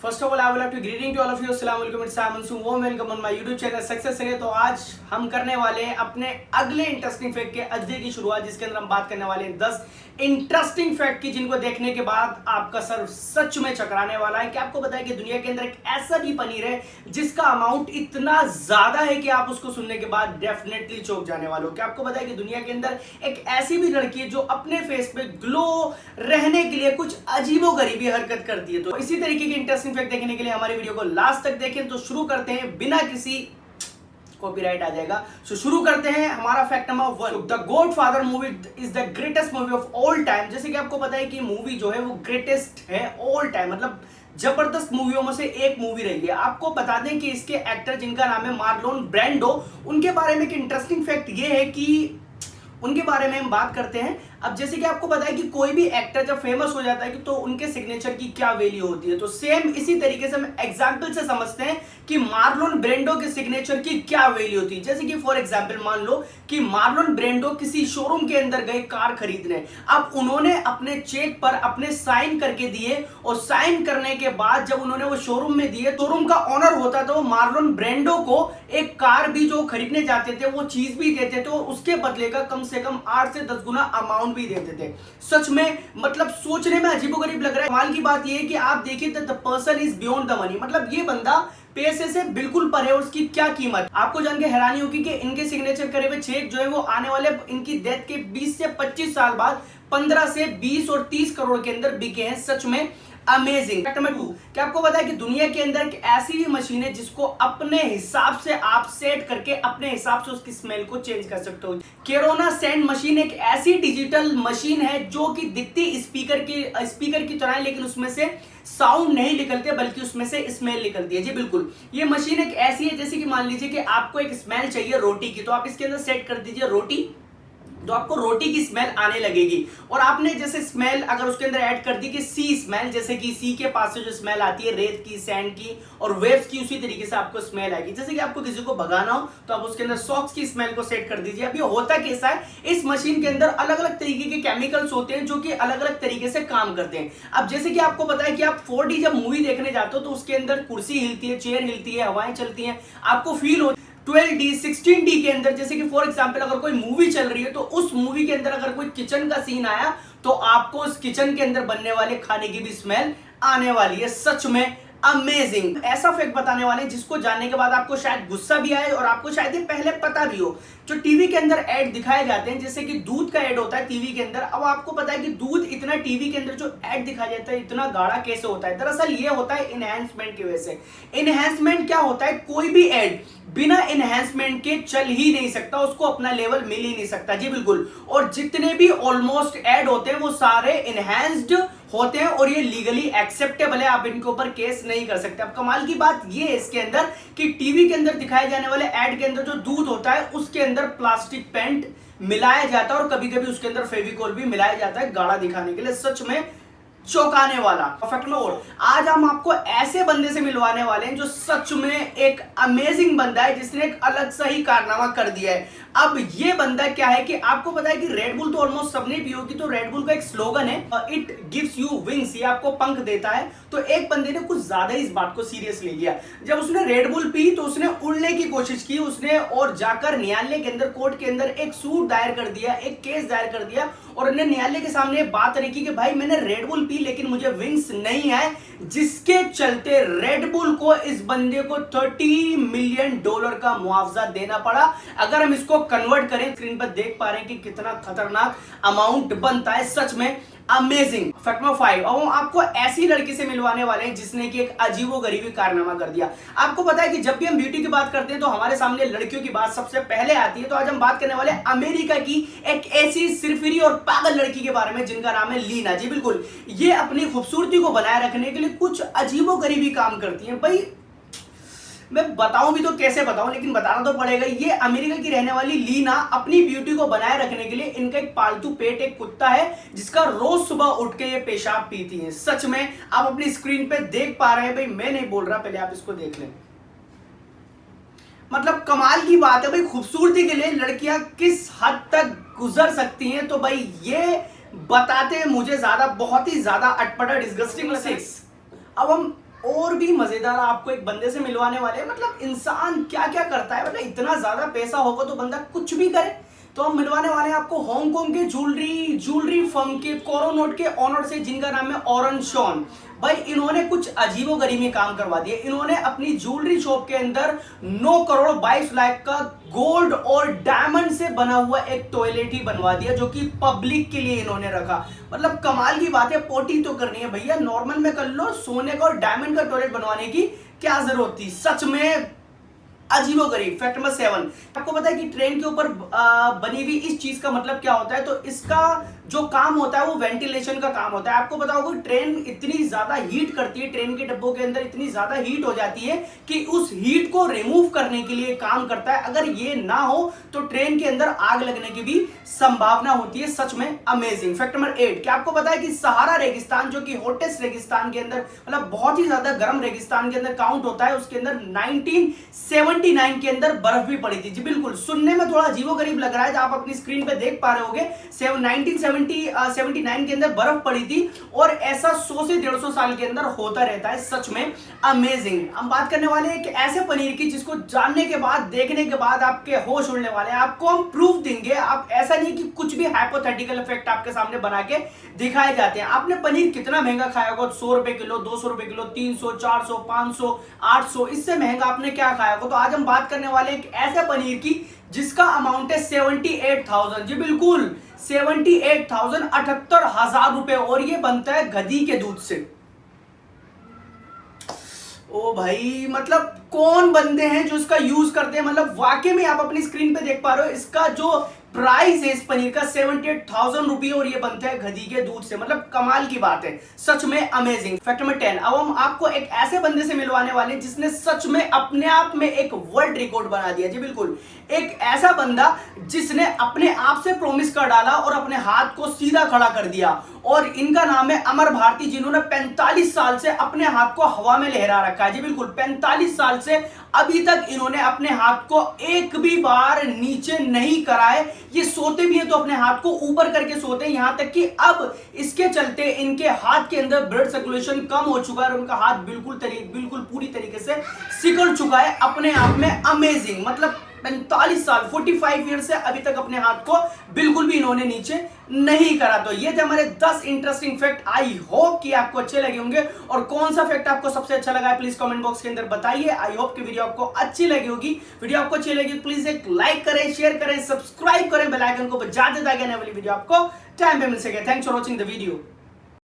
First of all I will have to greeting to all of you. अस्सलाम वालेकुम, it's Simon Sue, warm welcome on my YouTube channel success है। तो आज हम करने वाले हैं अपने अगले इंटरेस्टिंग फैक्ट के अध्याय की शुरुआत, जिसके अंदर हम बात करने वाले हैं 10 इंटरेस्टिंग फैक्ट की, जिनको देखने के बाद आपका सर सच में चकराने वाला है। कि आपको पता है कि दुनिया के अंदर एक ऐसा भी पनीर है जिसका अमाउंट इतना ज्यादा है कि आप उसको सुनने के बाद डेफिनेटली चौंक जाने वाले हो। क्या आपको पता है कि दुनिया के अंदर एक ऐसी भी लड़की है जो अपने फेस पे ग्लो रहने के लिए कुछ अजीबोगरीबी हरकत करती है। तो इसी तरीके की इंटरेस्टिंग फैक्ट देखने के लिए हमारी वीडियो को लास्ट तक देखें। तो शुरू करते हैं बिना किसी कॉपीराइट आ जाएगा। सो शुरू करते हैं हमारा fact number 1। The godfather movie is the greatest movie of all time. जैसे कि आपको पता है कि मूवी जो है वो ग्रेटेस्ट है ऑल टाइम, मतलब जबरदस्त मूवियों में से एक मूवी रही है। आपको बता दें कि इसके एक्टर जिनका नाम है मार्लोन ब्रैंडो, उनके बारे में एक इंटरेस्टिंग फैक्ट ये है कि उनके बारे में हम बात करते हैं। अब जैसे कि आपको पता है कि कोई भी एक्टर जब फेमस हो जाता है कि तो उनके सिग्नेचर की क्या वैल्यू होती है, तो सेम इसी तरीके से हम एग्जांपल से समझते हैं कि मार्लोन ब्रैंडो के सिग्नेचर की क्या वैल्यू होती है। जैसे कि फॉर एग्जांपल मान लो कि मार्लोन ब्रैंडो किसी शोरूम के अंदर गए कार खरीदने। अब उन्होंने अपने चेक पर अपने साइन करके दिए, और साइन करने के बाद जब उन्होंने वो शोरूम में दिए, शोरूम का ओनर होता तो मार्लोन ब्रैंडो को एक कार भी जो खरीदने जाते थे वो चीज भी देते थे, और उसके बदले का कम से कम 8 से 10 गुना अमाउंट भी देते थे। सच में मतलब सोचने में अजीबोगरीब लग रहा है। कमाल की बात यह है कि आप देखिए the person is beyond the money, मतलब ये बंदा पैसे से बिल्कुल परे, और उसकी क्या कीमत। आपको जान के हैरानी होगी कि इनके सिग्नेचर करे हुए चेक जो है वो आने वाले इनकी डेथ के 20 से 25 साल बाद 15 से 20 और 30 करोड़ के अंदर बिके हैं। सच में अमेजिंग। फैक्ट नंबर 2, क्या आपको पता है कि दुनिया के अंदर एक ऐसी भी मशीन है जिसको अपने हिसाब से आप सेट करके अपने हिसाब से उसकी स्मेल को चेंज कर सकते हो। कैरोना सेंट मशीन एक ऐसी डिजिटल मशीन है जो कि दिखती स्पीकर की तरह है, लेकिन उसमें से साउंड नहीं निकलते बल्कि उसमें से स्मेल निकलती है। जी बिल्कुल, ये मशीन एक ऐसी है जैसे कि मान लीजिए कि आपको एक स्मेल चाहिए रोटी की, तो आप इसके अंदर सेट कर दीजिए रोटी, तो आपको रोटी की स्मेल आने लगेगी। और आपने जैसे स्मेल अगर उसके अंदर ऐड कर दी कि सी स्मेल, जैसे कि सी के पास से जो स्मेल आती है रेत की, सैंड की और वेव्स की, उसी तरीके से आपको स्मेल आएगी। जैसे कि आपको किसी को भगाना हो तो आप उसके अंदर सॉक्स की स्मेल को सेट कर दीजिए। अब ये होता कैसा है, इस मशीन के अंदर अलग अलग तरीके के केमिकल्स होते हैं जो कि अलग अलग तरीके से काम करते हैं। अब जैसे कि आपको पता है कि आप 4D जब मूवी देखने जाते हो तो उसके अंदर कुर्सी हिलती है, चेयर हिलती है, हवाएं चलती हैं, आपको फील हो 12D 16D के अंदर। जैसे कि फॉर एग्जांपल अगर कोई मूवी चल रही है तो उस मूवी के अंदर अगर कोई किचन का सीन आया तो आपको उस किचन के अंदर बनने वाले खाने की भी स्मेल आने वाली है। सच में अमेजिंग। ऐसा फैक्ट बताने वाले जिसको जानने के बाद आपको शायद गुस्सा भी आए और आपको शायद ये पहले पता भी हो। जो टीवी के अंदर ऐड दिखाए जाते हैं, जैसे कि दूध का ऐड होता है टीवी के अंदर। अब आपको पता है कि दूध इतना टीवी के अंदर जो ऐड दिखाया जाता है इतना गाढ़ा कैसे होता है? दरअसल ये होता है इनहैंसमेंट की वजह से। इनहैंसमेंट क्या होता है, कोई भी ऐड बिना इनहैंसमेंट के चल ही नहीं सकता, उसको अपना लेवल मिल ही नहीं सकता। जी बिल्कुल, और जितने भी ऑलमोस्ट ऐड होते हैं वो सारे इनहैंस्ड होते हैं और ये लीगली एक्सेप्टेबल है, आप इनके ऊपर केस नहीं कर सकते। अब कमाल की बात ये है इसके अंदर कि टीवी के अंदर दिखाए जाने वाले ऐड के अंदर जो दूध होता है उसके अंदर प्लास्टिक पेंट मिलाया जाता है, और कभी कभी उसके अंदर फेविकोल भी मिलाया जाता है गाढ़ा दिखाने के लिए। सच में चौंकाने वाला फैक्ट नंबर। आज हम आपको ऐसे बंदे से मिलवाने वाले हैं जो सच में एक अमेजिंग बंदा है, जिसने एक अलग सा ही कारनामा कर दिया है। अब ये बंदा क्या है कि आपको पता है कि रेड बुल तो ऑलमोस्ट सबने पी होगी, तो रेड बुल का एक स्लोगन है इट गिव्स यू विंग्स, ये आपको पंख देता है। तो एक बंदे ने कुछ ज्यादा इस बात को सीरियस ले लिया। जब उसने रेड बुल पी तो उसने उड़ने की कोशिश की, उसने और जाकर न्यायालय के अंदर, कोर्ट के अंदर एक सूट दायर कर दिया, एक केस दायर कर दिया, और उन्होंने न्यायालय के सामने बात रखी कि भाई मैंने रेड बुल पी लेकिन मुझे विंग्स नहीं है, जिसके चलते रेड बुल को इस बंदे को $30 मिलियन का मुआवजा देना पड़ा। अगर हम इसको कन्वर्ट करें, स्क्रीन पर देख पा रहे हैं कि कितना खतरनाक अमाउंट बनता है। सच में अमेजिंग। फैक्ट नंबर 5, अब हम आपको ऐसी लड़की से मिलवाने वाले हैं जिसने कि एक अजीबोगरीबी कारनामा कर दिया। आपको पता है कि जब भी हम ब्यूटी की बात करते हैं तो हमारे सामने लड़कियों की बात सबसे पहले आती है। तो आज हम बात करने वाले अमेरिका की एक ऐसी सिरफिरी और पागल लड़की के बारे में जिनका नाम है लीना। जी बिल्कुल, ये अपनी खूबसूरती को बनाए रखने के लिए कुछ अजीबोगरीबी काम करती है। भाई मैं बताऊं भी तो कैसे बताऊं, लेकिन बताना तो पड़ेगा। ये अमेरिका की रहने वाली लीना अपनी ब्यूटी को बनाए रखने के लिए इनका एक पालतू पेट, एक कुत्ता है जिसका रोज सुबह उठ के ये पेशाब पीती है। सच में आप अपनी स्क्रीन पे देख पा रहे हैं, भाई मैं नहीं बोल रहा, पहले आप इसको देख लें। मतलब कमाल की बात है भाई, खूबसूरती के लिए लड़कियां किस हद तक गुजर सकती हैं। तो भाई ये बताते मुझे ज्यादा, बहुत ही ज्यादा अटपटा, डिस्गस्टिंग। अब हम और भी मजेदार आपको एक बंदे से मिलवाने वाले हैं। मतलब इंसान क्या क्या करता है, मतलब इतना ज्यादा पैसा होगा तो बंदा कुछ भी करे। तो हम मिलवाने वाले हैं आपको हांगकांग के ज्वेलरी फर्म के कोरोनोट के ऑनर से, जिनका नाम है ऑरन शॉन। भाई इन्होंने कुछ अजीबोगरीबी काम करवा दिए। इन्होंने अपनी ज्वेलरी शॉप के अंदर 9 करोड़ 22 लाख का गोल्ड और डायमंड से बना हुआ एक टॉयलेट ही बनवा दिया, जो कि पब्लिक के लिए इन्होंने रखा। मतलब कमाल की बात है, पोटी तो करनी है भैया, नॉर्मल में कर लो, सोने का और डायमंड का टॉयलेट बनवाने की क्या जरूरत थी। सच में अजीबोगरीब। फैक्ट नंबर 7, आपको पता है कि ट्रेन के ऊपर बनी हुई इस चीज का मतलब क्या होता है? तो इसका जो काम होता है वो वेंटिलेशन का काम होता है। आपको पता होगा ट्रेन इतनी ज्यादा हीट करती है, ट्रेन के डब्बों के अंदर इतनी ज्यादा हीट हो जाती है कि उस हीट को रिमूव करने के लिए काम करता है। अगर ये ना हो तो ट्रेन के अंदर आग लगने की भी संभावना होती है। सच में अमेजिंग। फैक्ट नंबर 8, क्या आपको पता है कि सहारा रेगिस्तान, जो कि हॉटेस्ट रेगिस्तान के अंदर, मतलब बहुत ही ज्यादा गर्म रेगिस्तान के अंदर काउंट होता है, उसके अंदर 1979 के अंदर बर्फ भी पड़ी थी। जी बिल्कुल, सुनने में थोड़ा अजीबोगरीब लग रहा है, आप अपनी स्क्रीन पे देख पा रहे होंगे। 1979 के अंदर बर्फ पड़ी थी, और ऐसा 100 से 150 साल के अंदर होता रहता है। सच में अमेजिंग। हम बात करने वाले हैं कि ऐसे पनीर की जिसको जानने के बाद, देखने के बाद आपके होश उड़ने वाले हैं। आपको हम प्रूफ देंगे। आप ऐसा नहीं कि कुछ भी हाइपोथेटिकल इफेक्ट आपके सामने बना के दिखाए जाते हैं। आपने पनीर कितना महंगा खाया होगा? 100 रुपए किलो, 200 रुपए किलो, 300, 400, 500, 800, इससे महंगा आपने क्या खाया होगा? तो आज हम बात करने वाले हैं ऐसे पनीर की जिसका अमाउंट है 78,000। जी बिल्कुल, 78,000, 78,000 रुपए, और ये बनता है गधी के दूध से। ओ भाई, मतलब कौन बंदे हैं जो इसका यूज करते हैं? मतलब वाकई में आप अपनी स्क्रीन पे देख पा रहे हो, इसका जो प्राइस है इस पनीर का 78,000 रुपये, और ये बनता है गधी के दूध से। मतलब कमाल की बात है, सच में अमेजिंग। फैक्ट नंबर 10, अब हम आपको एक ऐसे बंदे से मिलवाने वाले हैं जिसने सच में अपने आप में एक वर्ल्ड रिकॉर्ड बना दिया। जी बिल्कुल, एक ऐसा बंदा जिसने अपने आप से प्रॉमिस कर डाला और अपने हाथ को सीधा खड़ा कर दिया, और इनका नाम है अमर भारती, जिन्होंने 45 साल से अपने हाथ को हवा में लहरा रखा है। जी बिल्कुल, 45 साल से अभी तक इन्होंने अपने हाथ को एक भी बार नीचे नहीं करा है। ये सोते भी हैं तो अपने हाथ को ऊपर करके सोते हैं, यहां तक कि अब इसके चलते इनके हाथ के अंदर ब्लड सर्कुलेशन कम हो चुका है, और उनका हाथ बिल्कुल पूरी तरीके से सिकुड़ चुका है अपने आप में। अमेजिंग। मतलब 45 साल, 45 ईयर से अभी तक अपने हाथ को बिल्कुल भी इन्होंने नीचे नहीं करा। तो ये थे हमारे 10 इंटरेस्टिंग फैक्ट। आई होप कि आपको अच्छे लगे होंगे, और कौन सा फैक्ट आपको सबसे अच्छा लगा है प्लीज कमेंट बॉक्स के अंदर बताइए। आई होप कि वीडियो आपको अच्छी लगी होगी। वीडियो आपको अच्छी लगी प्लीज एक लाइक करें, शेयर करें, सब्सक्राइब करें, बेल आइकन को बजा दें ताकि आने वाली वीडियो आपको टाइम पे मिल सके। Thanks for watching the video.